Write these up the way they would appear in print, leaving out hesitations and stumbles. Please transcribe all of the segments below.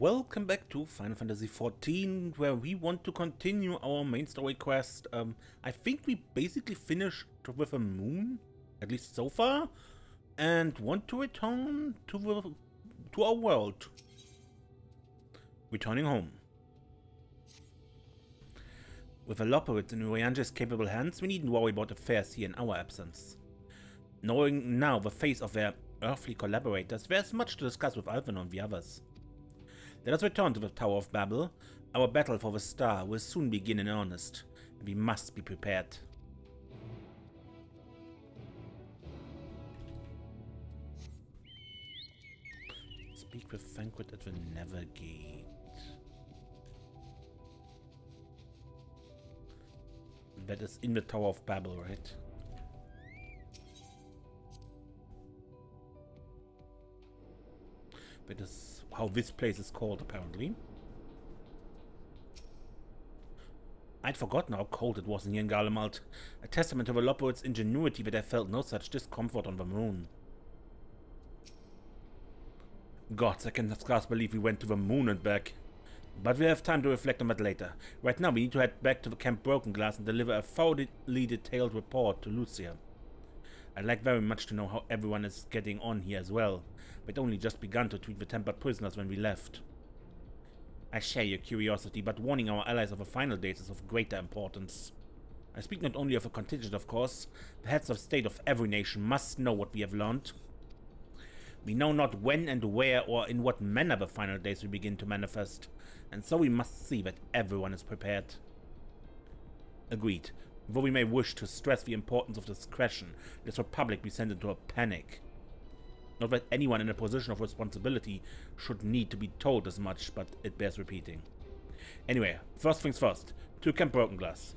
Welcome back to Final Fantasy XIV, where we want to continue our main story quest. I think we basically finished with a moon, at least so far, and want to return to our world. Returning home. With Etherys in Urianger's capable hands, we needn't worry about affairs here in our absence. Knowing now the face of their earthly collaborators, there's much to discuss with Alphinaud and the others. Let us return to the Tower of Babel. Our battle for the star will soon begin in earnest, and we must be prepared. Speak with Thancred at the Nether Gate. That is in the Tower of Babel, right? That is how this place is called, apparently. I'd forgotten how cold it was in here in Garlemald. A testament to the Lopoid's ingenuity that I felt no such discomfort on the moon. Gods, I can scarce believe we went to the moon and back. But we have time to reflect on that later. Right now we need to head back to the Camp Broken Glass and deliver a thoroughly detailed report to Lucia. I'd like very much to know how everyone is getting on here as well. We'd only just begun to treat the tempered prisoners when we left. I share your curiosity, but warning our allies of the final dates is of greater importance. I speak not only of a contingent, of course. The heads of state of every nation must know what we have learned. We know not when and where or in what manner the final days will begin to manifest, and so we must see that everyone is prepared. Agreed. Though we may wish to stress the importance of discretion, this Republic be sent into a panic. Not that anyone in a position of responsibility should need to be told as much, but it bears repeating. Anyway, first things first, to Camp Broken Glass.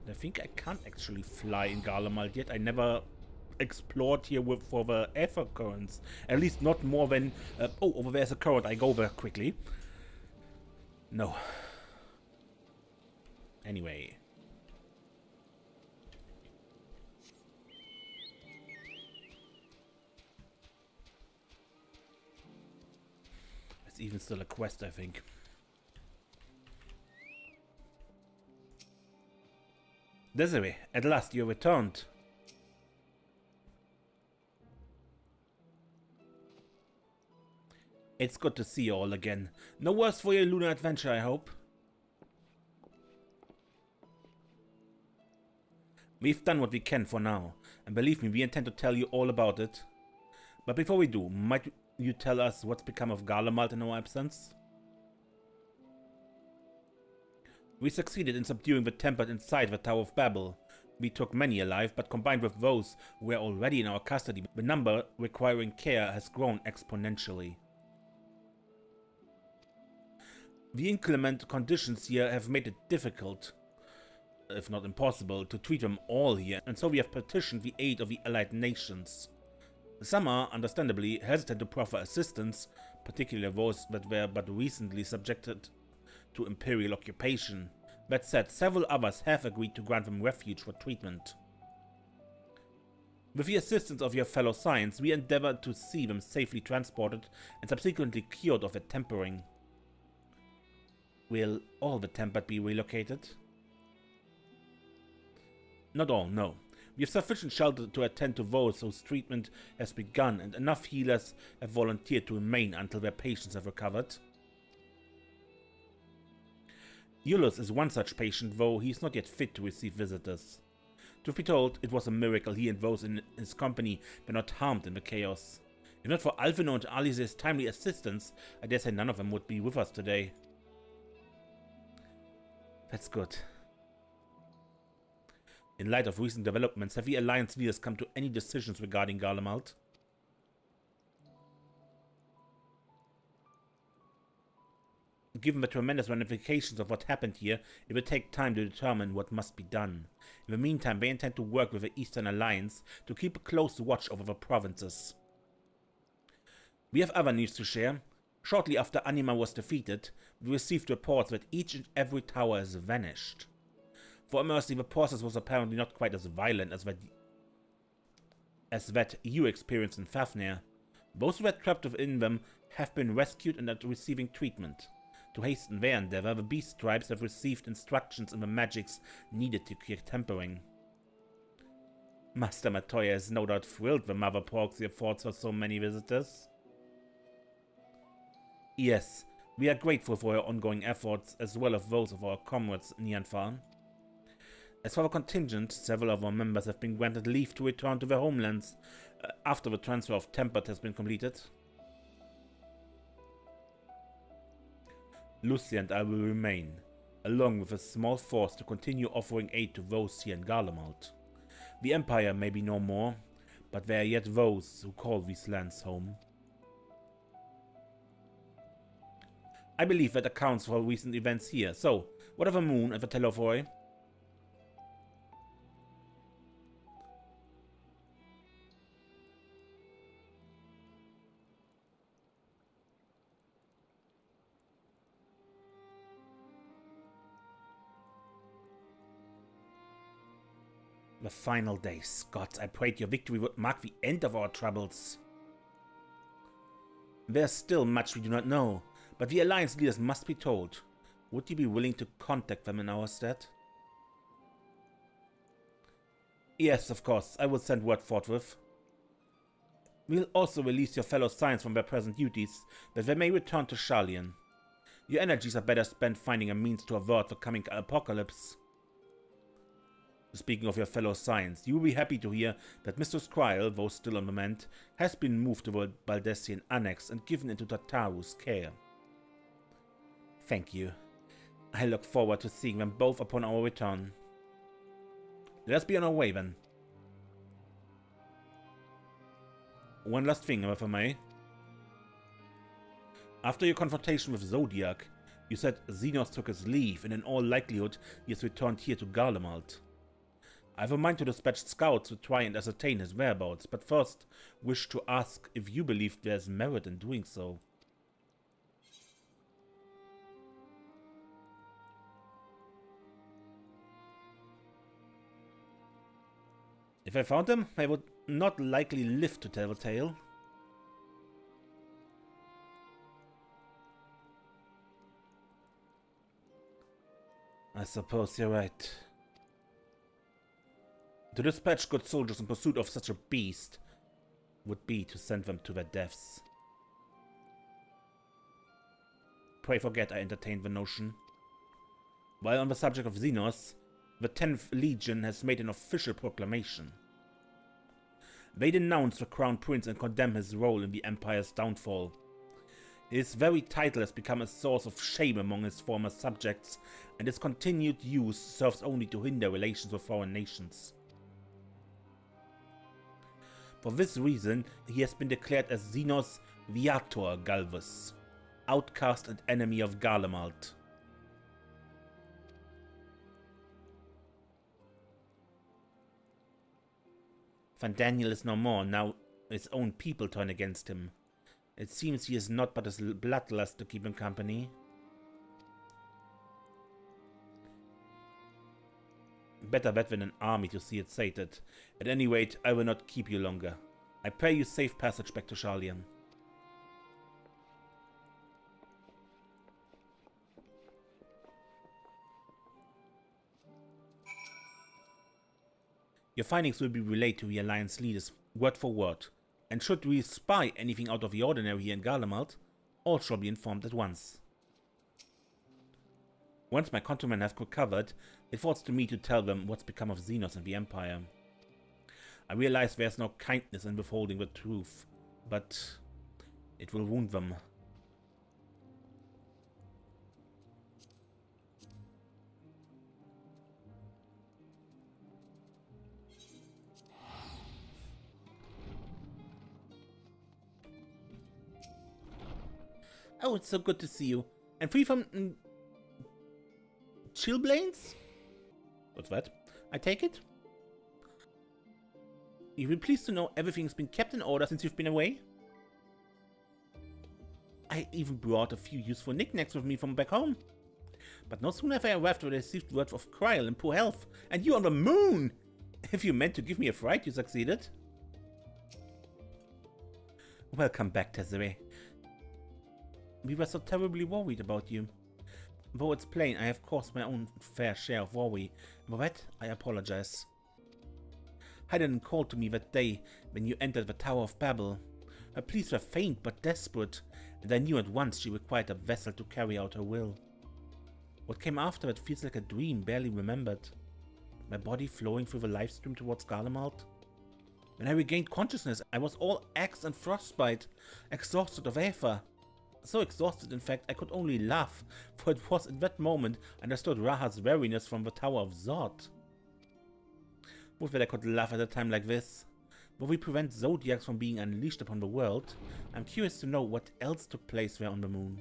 I think I can't actually fly in Garlemald yet. I never explored here for the ether currents. At least not more than... oh, over there's a current. I go there quickly. No. Anyway. It's even still a quest, I think. Desiree, at last you returned. It's good to see you all again. No worse for your lunar adventure, I hope. We've done what we can for now, and believe me, we intend to tell you all about it. But before we do, might you tell us what's become of Garlemald in our absence? We succeeded in subduing the tempered inside the Tower of Babel. We took many alive, but combined with those who were already in our custody, the number requiring care has grown exponentially. The inclement conditions here have made it difficult, if not impossible, to treat them all here, and so we have petitioned the aid of the allied nations. Some are, understandably, hesitant to proffer assistance, particularly those that were but recently subjected to imperial occupation. That said, several others have agreed to grant them refuge for treatment. With the assistance of your fellow Science, we endeavored to see them safely transported and subsequently cured of their tempering. Will all the tempered be relocated? Not all, no. We have sufficient shelter to attend to those whose treatment has begun, and enough healers have volunteered to remain until their patients have recovered. Ulus is one such patient, though he is not yet fit to receive visitors. Truth be told, it was a miracle he and those in his company were not harmed in the chaos. If not for Alphinaud and Alice's timely assistance, I dare say none of them would be with us today. That's good. In light of recent developments, have the Alliance leaders come to any decisions regarding Garlemald? Given the tremendous ramifications of what happened here, it will take time to determine what must be done. In the meantime, they intend to work with the Eastern Alliance to keep a close watch over the provinces. We have other news to share. Shortly after Anima was defeated, we received reports that each and every tower has vanished. For a mercy, the process was apparently not quite as violent as as that you experienced in Fafnir. Those who were trapped within them have been rescued and are receiving treatment. To hasten their endeavor, the beast tribes have received instructions in the magics needed to cure tempering. Master Matoya is no doubt thrilled the Mother Porks affords her so many visitors. Yes, we are grateful for your ongoing efforts, as well as those of our comrades in Yanfan. As for our contingent, several of our members have been granted leave to return to their homelands after the transfer of Tempered has been completed. Lucy and I will remain, along with a small force to continue offering aid to those here in Garlemald. The Empire may be no more, but there are yet those who call these lands home. I believe that accounts for recent events here. So, what of the moon and the Telophoi? The final days. God, I prayed your victory would mark the end of our troubles. There's still much we do not know, but the Alliance leaders must be told. Would you be willing to contact them in our stead? Yes, of course. I will send word forthwith. We'll also release your fellow Scions from their present duties, that they may return to Sharlayan. Your energies are better spent finding a means to avert the coming apocalypse. Speaking of your fellow Scions, you will be happy to hear that Mr. Skryl, though still on the mend, has been moved to the Baldessian Annex and given into Tartaru's care. Thank you. I look forward to seeing them both upon our return. Let us be on our way then. One last thing, if I may. After your confrontation with Zodiac, you said Xenos took his leave, and in all likelihood he has returned here to Garlemald. I have a mind to dispatch scouts to try and ascertain his whereabouts, but first wish to ask if you believe there is merit in doing so. If I found him, I would not likely live to tell the tale. I suppose you're right. To dispatch good soldiers in pursuit of such a beast would be to send them to their deaths. Pray forget I entertained the notion. While on the subject of Xenos, the 10th Legion has made an official proclamation. They denounce the Crown Prince and condemn his role in the Empire's downfall. His very title has become a source of shame among his former subjects, and its continued use serves only to hinder relations with foreign nations. For this reason, he has been declared as Xenos Viator Galvus, outcast and enemy of Garlemald. Van Daniel is no more, now his own people turn against him. It seems he is not but his bloodlust to keep him company. Better that than an army to see it sated. At any rate, I will not keep you longer. I pray you safe passage back to Sharlayan. Your findings will be relayed to the Alliance leaders word for word, and should we spy anything out of the ordinary here in Garlemald, all shall be informed at once. Once my countrymen have recovered, it falls to me to tell them what's become of Xenos and the Empire. I realize there's no kindness in withholding the truth, but it will wound them. Oh, it's so good to see you. And free from chilblains? What's that? I take it? You'll be pleased to know everything's been kept in order since you've been away. I even brought a few useful knickknacks with me from back home. But no sooner have I arrived than I received word of Kryl in poor health, and you on the moon! If you meant to give me a fright, you succeeded. Welcome back, Desiree. We were so terribly worried about you. Though it's plain I have caused my own fair share of worry. For that, I apologize. Hayden called to me that day when you entered the Tower of Babel. Her pleas were faint but desperate, and I knew at once she required a vessel to carry out her will. What came after it feels like a dream barely remembered. My body flowing through the life stream towards Garlemald. When I regained consciousness, I was all axe and frostbite, exhausted of Aether. So exhausted, in fact, I could only laugh, for it was in that moment I understood Raha's weariness from the Tower of Zod. Would that I could laugh at a time like this. Will we prevent Zodiacs from being unleashed upon the world? I'm curious to know what else took place there on the moon.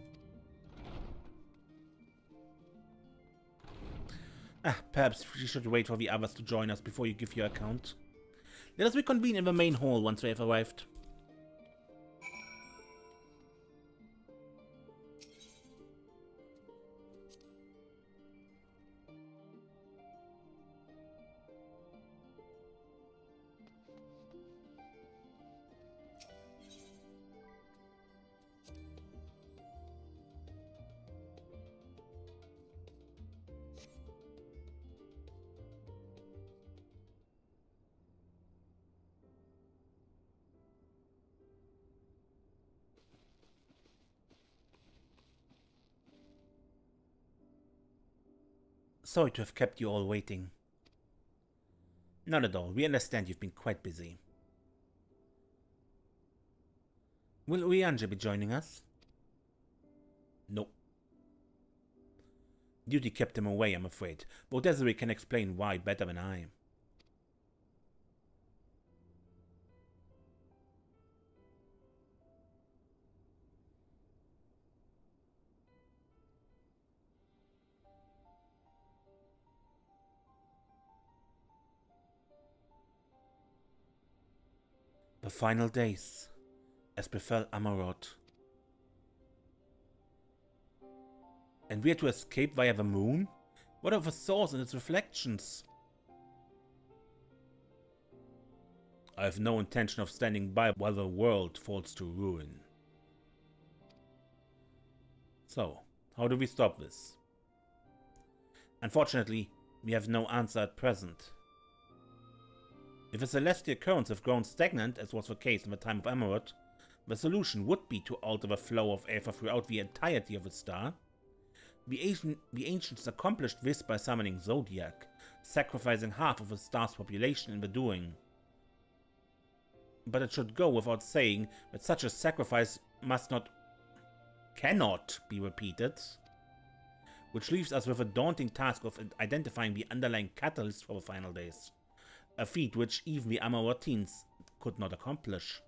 Perhaps you should wait for the others to join us before you give your account. Let us reconvene in the main hall once they have arrived. Sorry to have kept you all waiting. Not at all. We understand you've been quite busy. Will Uyanja be joining us? No. Duty kept him away, I'm afraid. But Desiree can explain why better than I. The final days, as befell Amaroth. And we are to escape via the moon? What of the source and its reflections? I have no intention of standing by while the world falls to ruin. So, how do we stop this? Unfortunately, we have no answer at present. If the celestial currents have grown stagnant, as was the case in the time of Amaroth, the solution would be to alter the flow of Aether throughout the entirety of the star. The ancients accomplished this by summoning Zodiac, sacrificing half of the star's population in the doing. But it should go without saying that such a sacrifice cannot be repeated, which leaves us with a daunting task of identifying the underlying catalyst for the final days. A feat which even the Amarothines could not accomplish.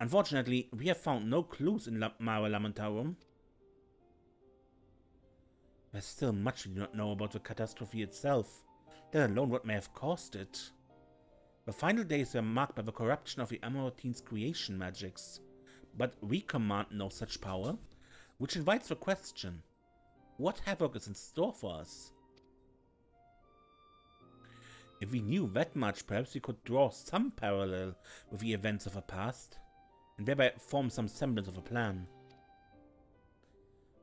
Unfortunately, we have found no clues in Mare Lamentarum. There's still much we do not know about the catastrophe itself, let alone what may have caused it. The final days were marked by the corruption of the Amarothines' creation magics, but we command no such power, which invites the question, what havoc is in store for us? If we knew that much, perhaps we could draw some parallel with the events of the past, and thereby form some semblance of a plan.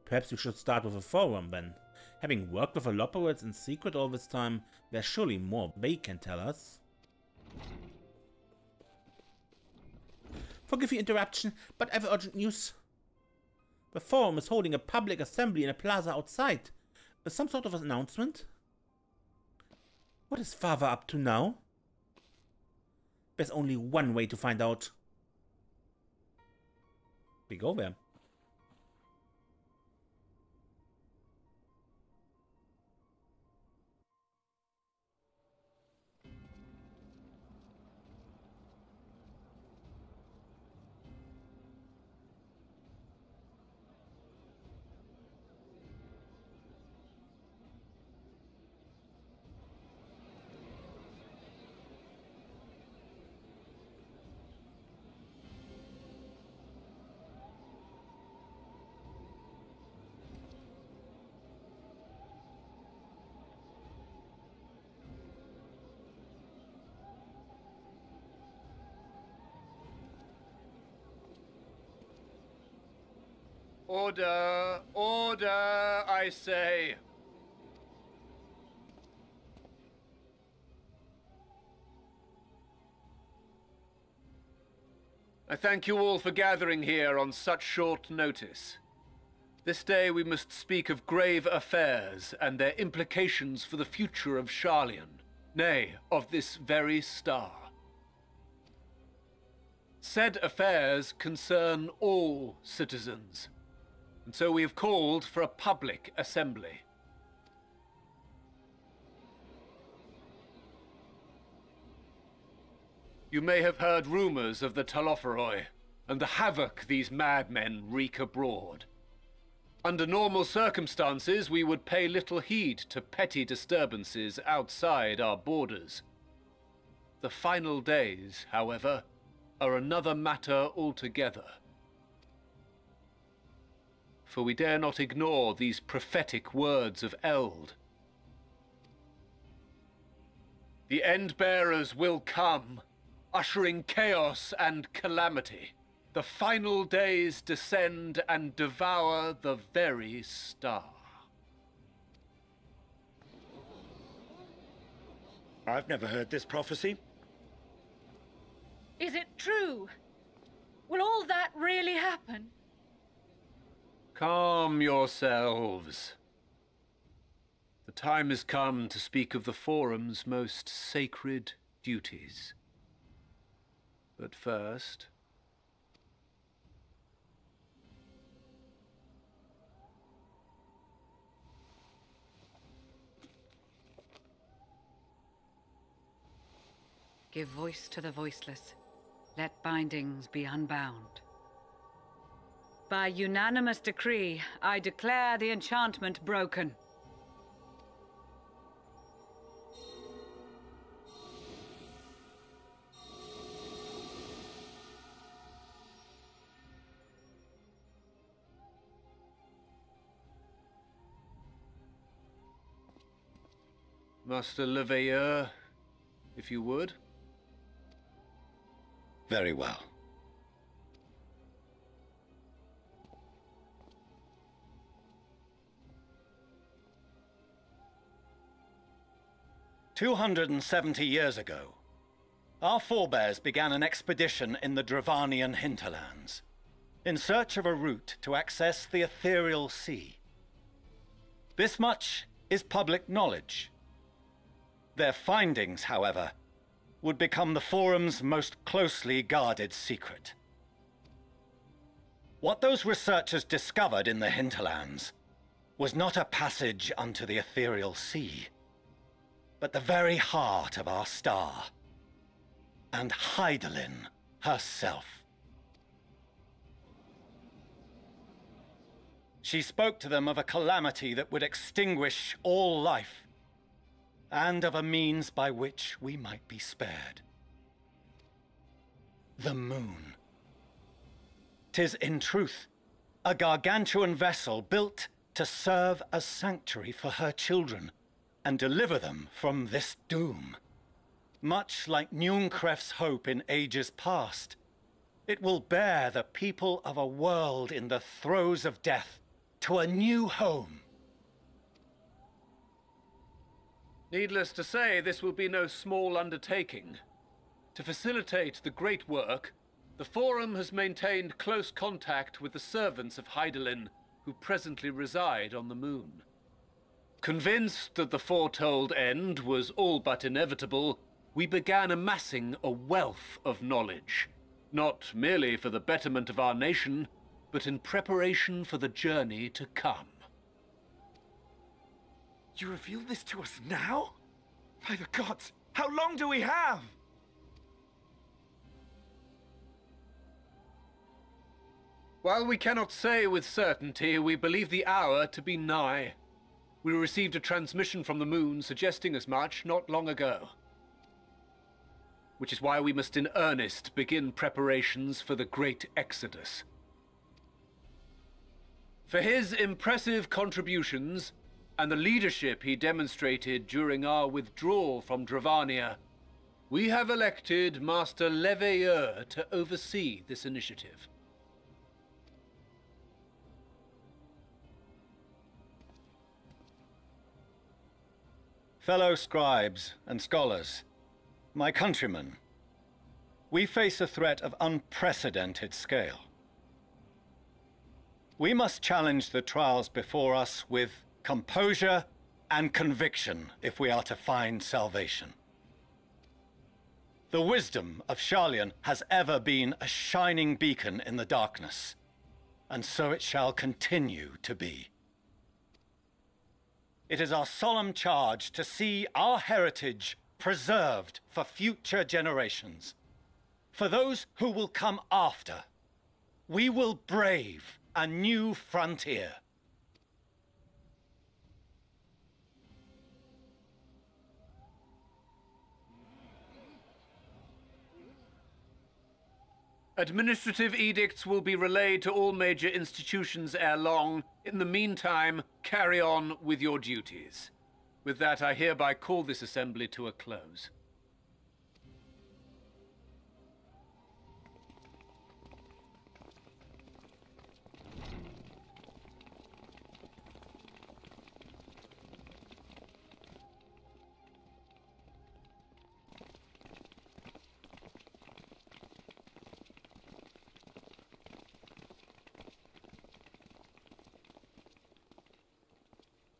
Perhaps we should start with a forum then. Having worked with the Loperids in secret all this time, there's surely more they can tell us. Forgive the interruption, but I have urgent news. The forum is holding a public assembly in a plaza outside. Some sort of announcement? What is Father up to now? There's only one way to find out. We go there. Order! Order, I say! I thank you all for gathering here on such short notice. This day we must speak of grave affairs and their implications for the future of Sharlayan, nay, of this very star. Said affairs concern all citizens, and so we have called for a public assembly. You may have heard rumors of the Telophoroi and the havoc these madmen wreak abroad. Under normal circumstances, we would pay little heed to petty disturbances outside our borders. The final days, however, are another matter altogether. For we dare not ignore these prophetic words of Eld. The End-Bearers will come, ushering chaos and calamity. The final days descend and devour the very star. I've never heard this prophecy. Is it true? Will all that really happen? Calm yourselves. The time has come to speak of the Forum's most sacred duties. But first... Give voice to the voiceless. Let bindings be unbound. By unanimous decree, I declare the enchantment broken. Master Leveilleur, if you would. Very well. "270 years ago, our forebears began an expedition in the Dravanian hinterlands, in search of a route to access the ethereal sea. This much is public knowledge. Their findings, however, would become the Forum's most closely guarded secret. What those researchers discovered in the hinterlands was not a passage unto the ethereal sea, but the very heart of our star, and Hydaelyn herself. She spoke to them of a calamity that would extinguish all life, and of a means by which we might be spared. The moon. 'Tis in truth a gargantuan vessel built to serve as sanctuary for her children and deliver them from this doom. Much like Nunkref's hope in ages past, it will bear the people of a world in the throes of death to a new home. Needless to say, this will be no small undertaking. To facilitate the great work, the Forum has maintained close contact with the servants of Hydaelyn, who presently reside on the moon. Convinced that the foretold end was all but inevitable, we began amassing a wealth of knowledge, not merely for the betterment of our nation, but in preparation for the journey to come. You reveal this to us now? By the gods, how long do we have? While we cannot say with certainty, we believe the hour to be nigh. We received a transmission from the moon suggesting as much not long ago. Which is why we must in earnest begin preparations for the great exodus. For his impressive contributions, and the leadership he demonstrated during our withdrawal from Dravania, we have elected Master Leveilleur to oversee this initiative. Fellow scribes and scholars, my countrymen, we face a threat of unprecedented scale. We must challenge the trials before us with composure and conviction if we are to find salvation. The wisdom of Sharlayan has ever been a shining beacon in the darkness, and so it shall continue to be. It is our solemn charge to see our heritage preserved for future generations. For those who will come after, we will brave a new frontier. Administrative edicts will be relayed to all major institutions ere long. In the meantime, carry on with your duties. With that, I hereby call this assembly to a close.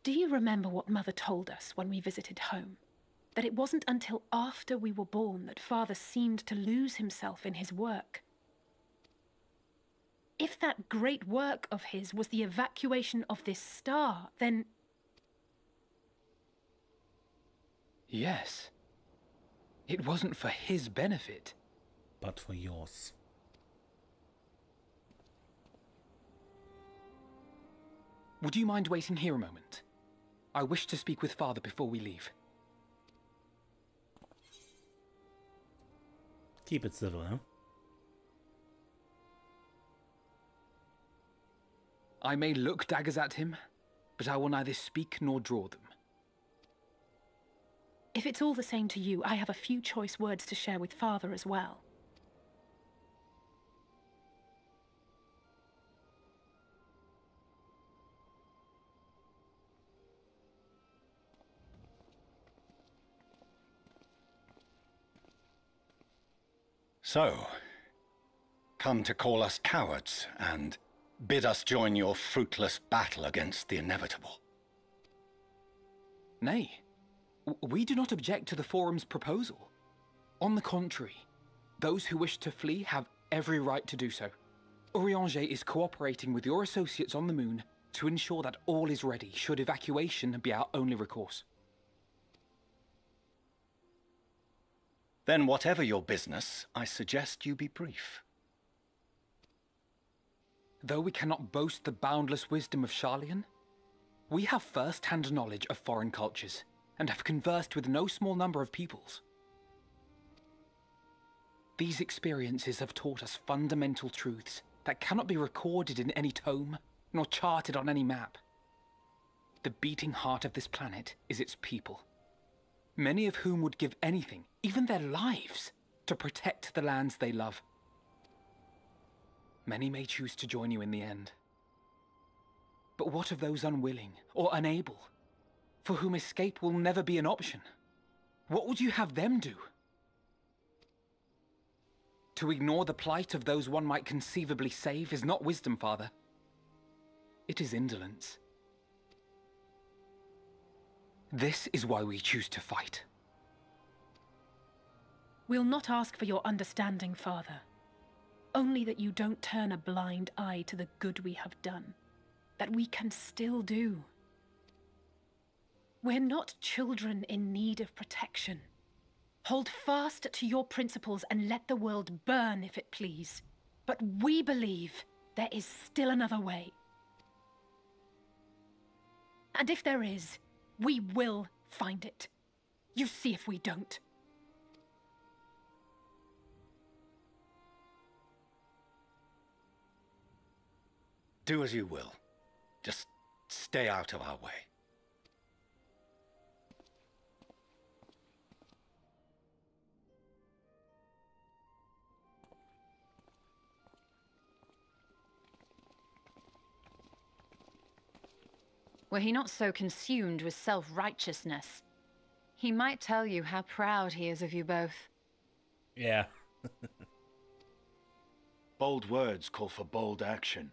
Do you remember what Mother told us when we visited home? That it wasn't until after we were born that Father seemed to lose himself in his work. If that great work of his was the evacuation of this star, then... Yes. It wasn't for his benefit. But for yours. Would you mind waiting here a moment? I wish to speak with Father before we leave. Keep it civil, huh? I may look daggers at him, but I will neither speak nor draw them. If it's all the same to you, I have a few choice words to share with Father as well. So, come to call us cowards and bid us join your fruitless battle against the inevitable. Nay, we do not object to the Forum's proposal. On the contrary, those who wish to flee have every right to do so. Urianger is cooperating with your associates on the moon to ensure that all is ready should evacuation be our only recourse. Then whatever your business, I suggest you be brief. Though we cannot boast the boundless wisdom of Sharlayan, we have first-hand knowledge of foreign cultures, and have conversed with no small number of peoples. These experiences have taught us fundamental truths that cannot be recorded in any tome, nor charted on any map. The beating heart of this planet is its people, many of whom would give anything, even their lives, to protect the lands they love. Many may choose to join you in the end. But what of those unwilling or unable, for whom escape will never be an option? What would you have them do? To ignore the plight of those one might conceivably save is not wisdom, Father. It is indolence. This is why we choose to fight. We'll not ask for your understanding, Father. Only that you don't turn a blind eye to the good we have done. That we can still do. We're not children in need of protection. Hold fast to your principles and let the world burn if it please. But we believe there is still another way. And if there is, we will find it. You see if we don't. Do as you will. Just stay out of our way. Were he not so consumed with self-righteousness, He might tell you how proud he is of you both. Yeah. Bold words call for bold action.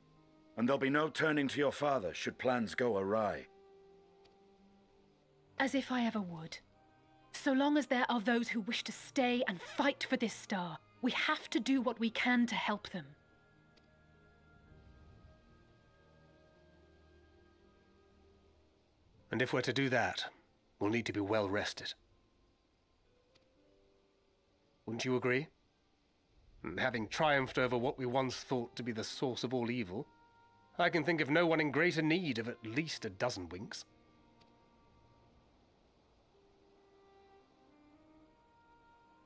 And there'll be no turning to your father should plans go awry. As if I ever would. So long as there are those who wish to stay and fight for this star, we have to do what we can to help them. And if we're to do that, we'll need to be well rested. Wouldn't you agree? And having triumphed over what we once thought to be the source of all evil, I can think of no one in greater need of at least a dozen winks.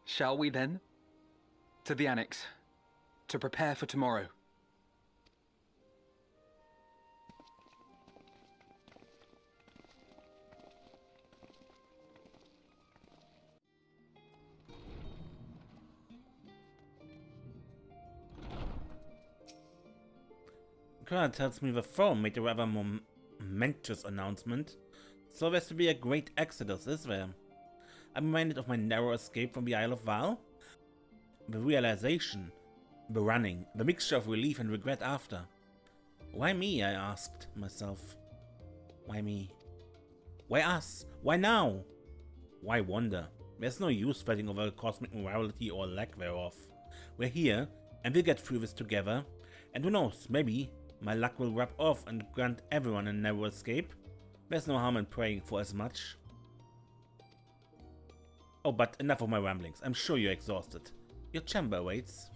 Shall we then? To the Annex, to prepare for tomorrow. Cora tells me the throne made a rather momentous announcement, so there's to be a great exodus, is there? I'm reminded of my narrow escape from the Isle of Val. The realization, the running, the mixture of relief and regret after. Why me, I asked myself. Why me? Why us? Why now? Why wander? There's no use fighting over cosmic morality or lack thereof. We're here, and we'll get through this together, and who knows, maybe my luck will rub off and grant everyone a narrow escape. There's no harm in praying for as much. Oh, but enough of my ramblings. I'm sure you're exhausted. Your chamber awaits.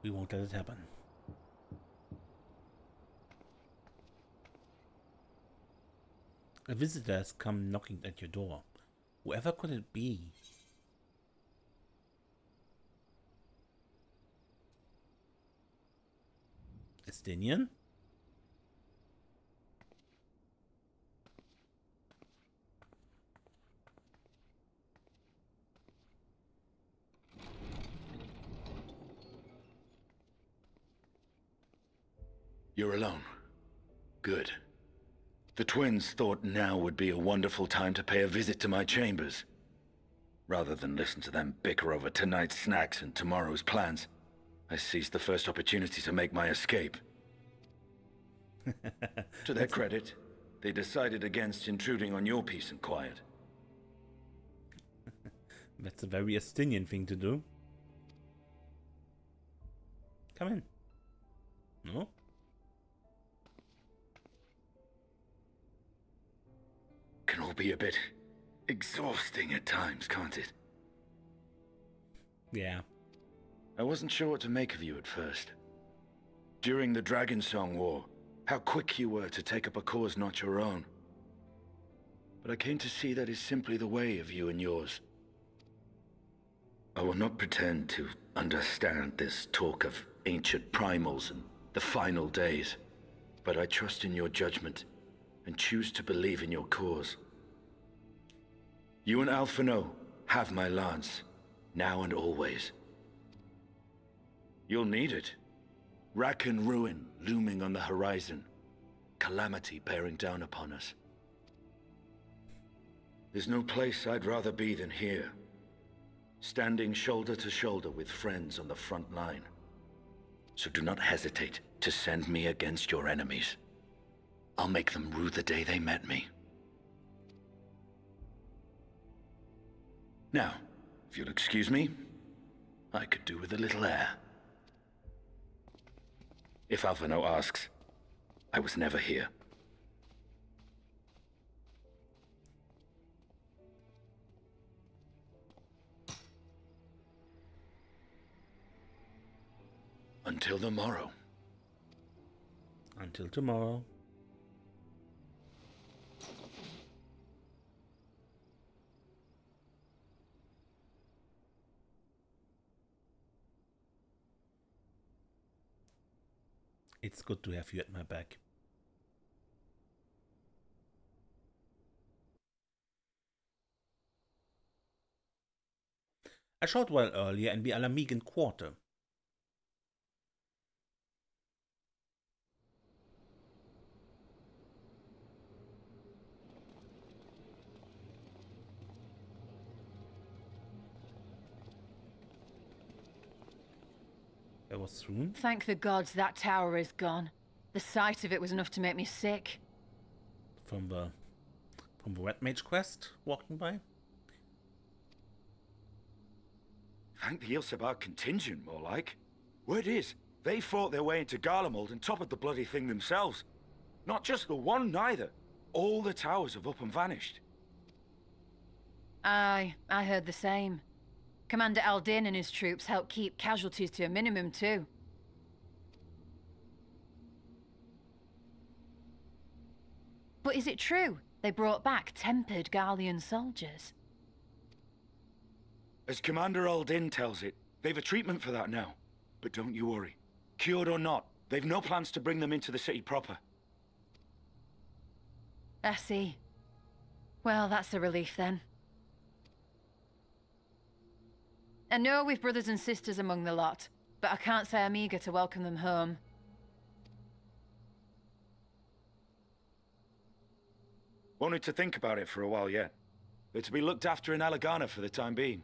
We won't let it happen. A visitor has come knocking at your door. Whoever could it be? Estinian? You're alone. Good. The twins thought now would be a wonderful time to pay a visit to my chambers. Rather than listen to them bicker over tonight's snacks and tomorrow's plans, I seized the first opportunity to make my escape. To their credit, they decided against intruding on your peace and quiet. That's a very Estinian thing to do. Come in. No? Can all be a bit exhausting at times, can't it? Yeah. I wasn't sure what to make of you at first. During the Dragon Song War, how quick you were to take up a cause not your own. But I came to see that is simply the way of you and yours. I will not pretend to understand this talk of ancient primals and the final days, but I trust in your judgment and choose to believe in your cause. You and Alphino have my lance, now and always. You'll need it. Rack and ruin looming on the horizon. Calamity bearing down upon us. There's no place I'd rather be than here. Standing shoulder to shoulder with friends on the front line. So do not hesitate to send me against your enemies. I'll make them rue the day they met me. Now, if you'll excuse me, I could do with a little air. If Alphino asks, I was never here. Until the morrow. Until tomorrow. It's good to have you at my back. A short while earlier in the Alamegan quarter. There was soon. Thank the gods that tower is gone. The sight of it was enough to make me sick. From the Red Mage quest walking by. Thank the Ilsabar contingent, more like. Word is, they fought their way into Garlemald and toppled the bloody thing themselves. Not just the one, neither. All the towers have up and vanished. Aye, I heard the same. Commander Aldin and his troops helped keep casualties to a minimum, too. But is it true they brought back tempered Garlean soldiers? As Commander Aldin tells it, they've a treatment for that now. But don't you worry. Cured or not, they've no plans to bring them into the city proper. I see. Well, that's a relief then. I know we've brothers and sisters among the lot, but I can't say I'm eager to welcome them home. Wanted to think about it for a while yet. They're to be looked after in Alagana for the time being.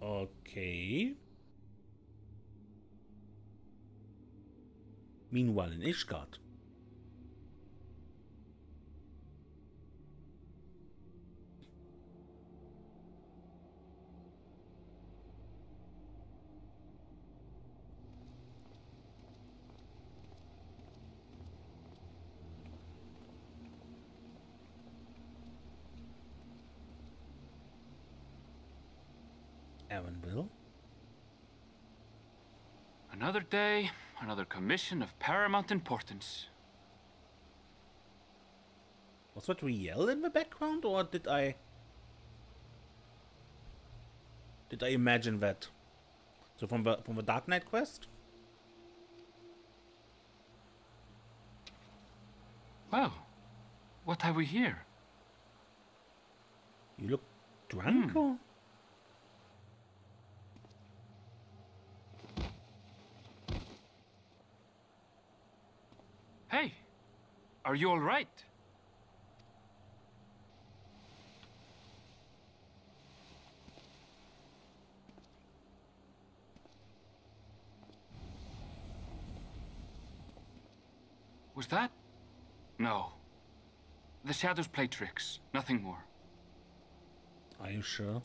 Okay. Meanwhile in Ishgard. Evanville. Another day, another commission of paramount importance. Was that Riel in the background, or did I imagine that? So from the Dark Knight quest? Well, what have we here? You look drunk, or? Hey, are you all right? Was that? No. The shadows play tricks, nothing more. Are you sure?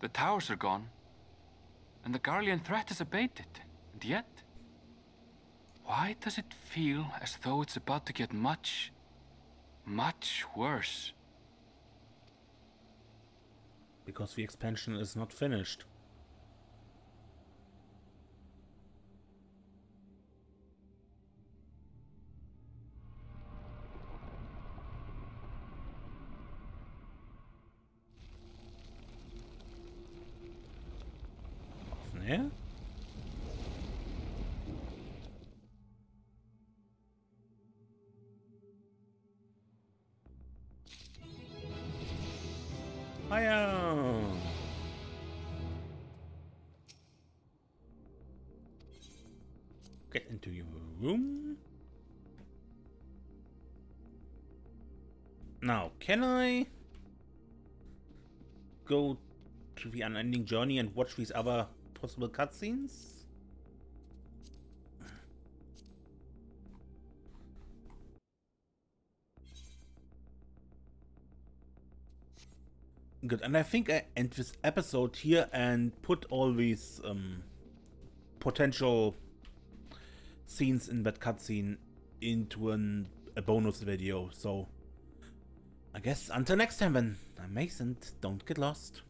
The towers are gone. And the Garlean threat has abated. And yet, why does it feel as though it's about to get much, much worse? Because the expansion is not finished. Yeah? Hiya! Get into your room. Now, can I go to the unending journey and watch these other possible cutscenes? Good, and I think I end this episode here and put all these potential scenes in that cutscene into a bonus video. So I guess until next time then, I'm Mason, don't get lost.